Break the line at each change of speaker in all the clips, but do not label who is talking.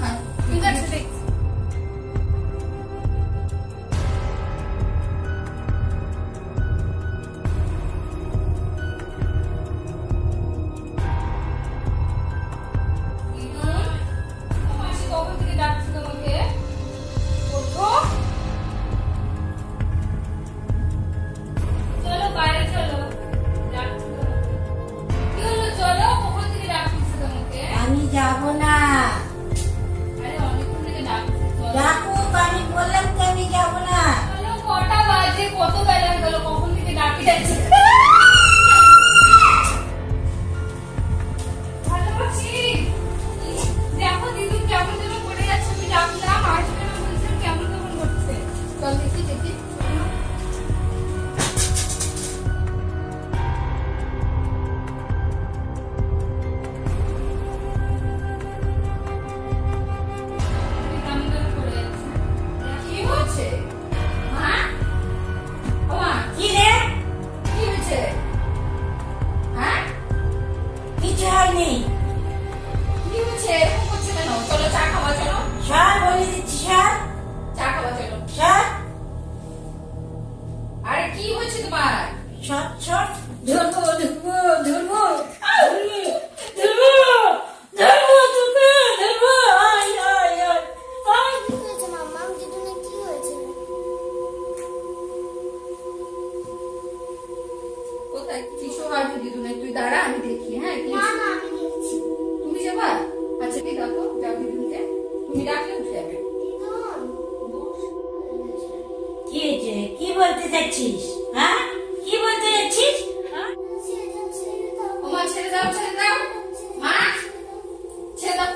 হ্যাঁ ঠিক আছে ঠিক আছে।
আমি যাব না। ডাকুক, আমি বললাম তো আমি যাব না।
কটা বাজে, কত বেলা গেল, কখন থেকে ডাকি যাচ্ছে। ভালো আছি। দেখো দিদি কেমন যেন করে যাচ্ছে, আমি ডাকলাম আসবে না বলছে, কেমন কেমন করছে। চল দেখি দেখি। কেমন যেন করে যাচ্ছে। কি হচ্ছে মা? ও মা,
কি রে?
কি হয়েছে? হ্যাঁ
কিছু হয়নি।
কি হচ্ছে, এরকম করছে কেন? চলো চা খাওয়া, চলো
সর, বলে দিচ্ছি সর
চা খাওয়া, চলো।
সর
আরে কি হয়েছে তোমার?
সর সর। ধরবো ধরবো ধরবো
কি হয়েছে মাম্মা? দিদুনের কি হয়েছে?
কোথায় কিছু হয়নি দিদুনের, তুই দাঁড়া আমি দেখি। হ্যাঁ কি
না
হয়েছে?
না, আমি দেখছি।
তুমি যাবা? আচ্ছা ঠিক আছে, যাও দিদুনকে, তুমি ডাকলে উঠে যাবে।
দিদুন
কি হয়েছে? কি বলতে চাচ্ছিস? হ্যাঁ, কি বলতে যাচ্ছিস? হ্যাঁ?
ও মা ছেড়ে দাও, ছেড়ে দাও মা, ছেড়ে দাও।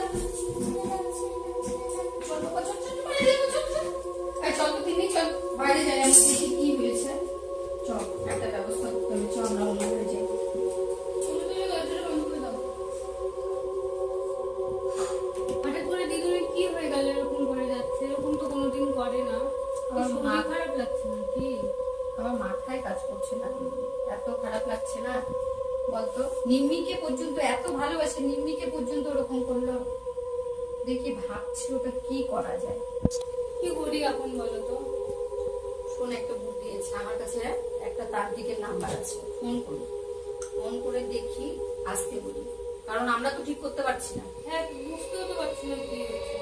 চল বাবা, চল চল বাইরে যাবো, চল চল। এই চল তো তিনি, চল বাইরে যাই, আমি দেখি কি হয়েছে। চল একটা ব্যবস্থা করতে হবে, চল আমরা অন্য ঘরে যাই। তুমি দরজাটা বন্ধ করে দাও।
হঠাৎ করে দিদুনের কি হয়ে গেল, এরকম করে যাচ্ছে? এরকম তো কোনোদিন করে না।
আমার
শরীর
মা-
খারাপ লাগছে না কি?
আমার মাথায় কাজ করছে না, এত খারাপ লাগছে না বলতো। নিম্মিকে পর্যন্ত এত ভালোবাসে, নিম্মিকে পর্যন্ত ওরকম করলো। দেখি ভাবছি ওটা কি করা যায়।
কি করি এখন বলো তো?
শোন, একটা বুদ্ধি আছে আমার কাছে, একটা তান্ত্রিকের নাম্বার আছে, ফোন করি, ফোন করে দেখি, আসতে বলি, কারণ আমরা তো ঠিক করতে পারছি না।
হ্যাঁ, বুঝতেও তো পারছি না কি হচ্ছে।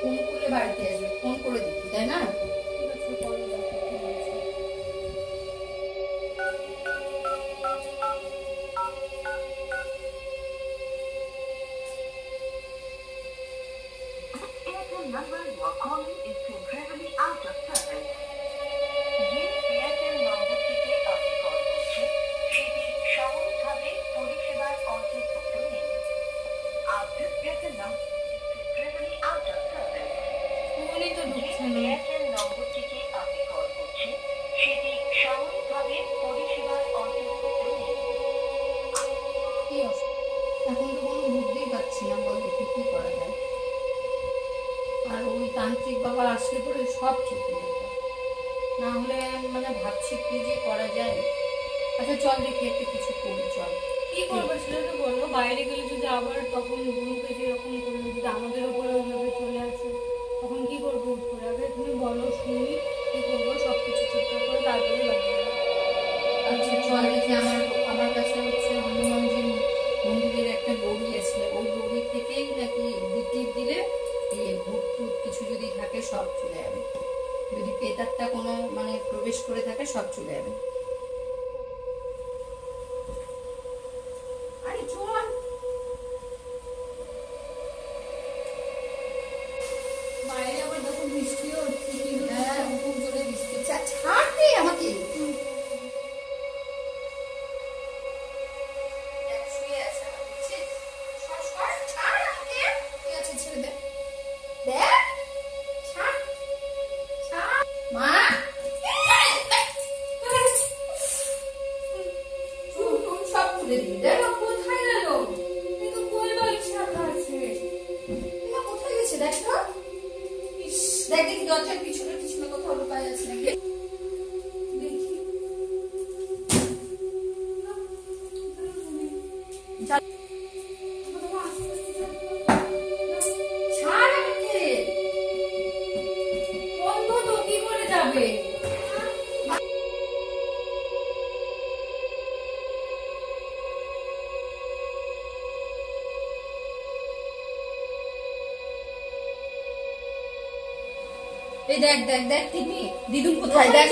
ফোন করলে বাড়িতে আসবে, ফোন করে দেখি, তাই না?
ঠিক আছে, করো, দেখো কি হচ্ছে।
Airtel number you are calling is temporarily out of service. যে এয়ারটেল নম্বরটিতে আপনি কল করছেন সেটি সাময়িকভাবে পরিষেবার অন্তর্ভুক্ত নেই। আপনার Airtel number temporarily out of service.
ফোনই তো
যে
ঢুকছে না।
এয়ারটেল নম্বরটিতে আপনি কল করছেন সেটি সাময়িকভাবে পরিষেবার অন্তর্ভুক্ত নেই।
কি অবস্থা? এখন তো কোনো বুদ্ধিই পাচ্ছি না, বল দেখি কি করা যায়। আর ওই তান্ত্রিক বাবা আসলে পরে সব ঠিক হয়ে যেত, না হলে মানে ভাবছি কি যে করা যায়। আচ্ছা চল দেখি একটা কিছু করি, চল।
কি করবো সেটা তো বলো। বাইরে গেলে যদি আবার তখন গুরুকে যেরকম করলো, যদি আমাদের উপরে ওইভাবে চলে আসে, তখন কি করবো? হুট করে আগে তুমি বলো, শুনি কি করবো, সবকিছু ঠিকঠাক করে তারপরে বাইরে যাবো।
আচ্ছা চল দেখি, আমার আমার কাছে হচ্ছে হনুমানজি মন্দিরের একটা দড়ি আছে, ওই দড়ি থেকেই নাকি টিপ দিলে এই ভূত টুত কিছু যদি থাকে সব চলে যাবে, যদি পেতারটা কোনো মানে প্রবেশ করে থাকে সব চলে যাবে। আরে চল,
বাইরে আবার যখন বৃষ্টিও হচ্ছে, কি হচ্ছে?
হ্যাঁ খুব জোরে বৃষ্টি হচ্ছে। আর ছাড় দে আমাকে। দেখ, শুয়ে আছে আমার, দেখছিস? সর, সর, ছাড় আমাকে। ঠিক আছে, ছেড়ে দে। দেখ, ছাড়, ছাড়। মা, চুল টুল সব তুলে দিবি। দেখ কোথায় গেল,
কিন্তু কোল বালিশ রাখা আছে।
এমা কোথায় গেছে দেখ তো। ইস, দেখ দেখি দরজার পিছনে পিছনে কোথাও লুকায় আছে নাকি। দেখি। যা। বাবা, আস্তে আস্তে যা। এই দেখ দেখ দেখ টিভি দিদুন কোথায় দেখ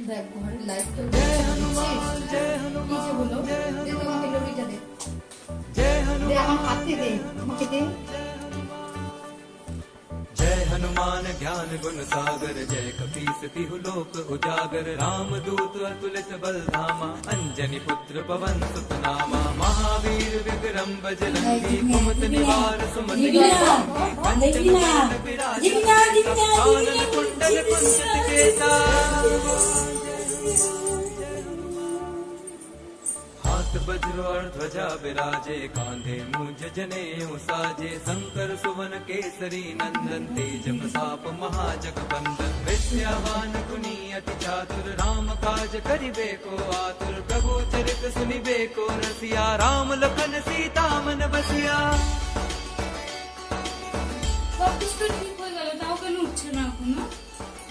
দেখ ঘরের লাইট তো কি যে হলো দে তোমাকে লবিটা দে দে আমার হাতে দে আমাকে দে
जय हनुमान ज्ञान गुण सागर जय कपीस तिहु लोक उजागर राम दूत अतुलित बल धामा अंजनी पुत्र पवन सुत नामा महावीर विक्रम बजरंगी कुमत निवार सुमति कानन कुंडल कुंचित केसा हाथ वज्र और ध्वजा विराजे कांधे मूंज जनेऊ साजे शंकर सुवन केसरी नंदन तेज प्रताप महाजगबंदन विद्यावान गुणी अति चातुर राम काज करिबे को आतुर प्रभु चरित सुनिबे को रसिया राम लखन सीता मन बसिया
সবকিছু তো ঠিক হয়ে গেল, তাও কেন উঠছে না এখনো?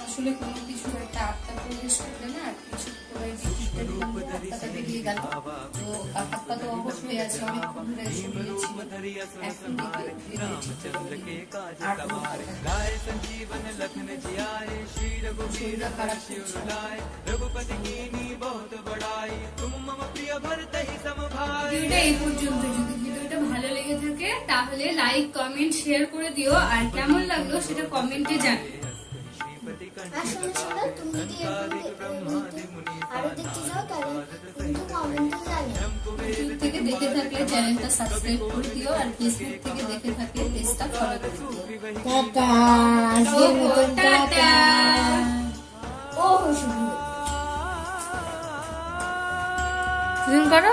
আসলে কোনো কিছু একটা আত্মা প্রবেশ করলে না কিছু করে যে টিপটা দিলাম তো আত্মাটা বেরিয়ে গেল তো আত্মা তো অবশ্যই আছে অনেকক্ষণ ধরে শুনেছি এখন
रामचंद्र के काज सवारे लाए संजीवन लखन जियाए श्री रघुवीर शिव लाए रघुपति कीनी बहुत बड़ाई तुम मम प्रिय भरत ही सम भाई।
ভিডিওটা এই পর্যন্ত। যদি ভিডিওটা ভালো লেগে থাকে তাহলে লাইক কমেন্ট শেয়ার করে দিও, আর কেমন লাগলো সেটা কমেন্টে জানাও।
আর শোনো শোনো, তুমি যদি আরো দেখতে চাও তাহলে কিন্তু কমেন্টে জানিও।
ইউটিউব থেকে দেখে থাকলে চ্যানেলটা সাবস্ক্রাইব করে দিও আর ফেসবুক থেকে দেখে থাকলে পেজটা ফলো করে দিও
টাটা, আজকের মতন টাটা। ও শুধু
জুম করো।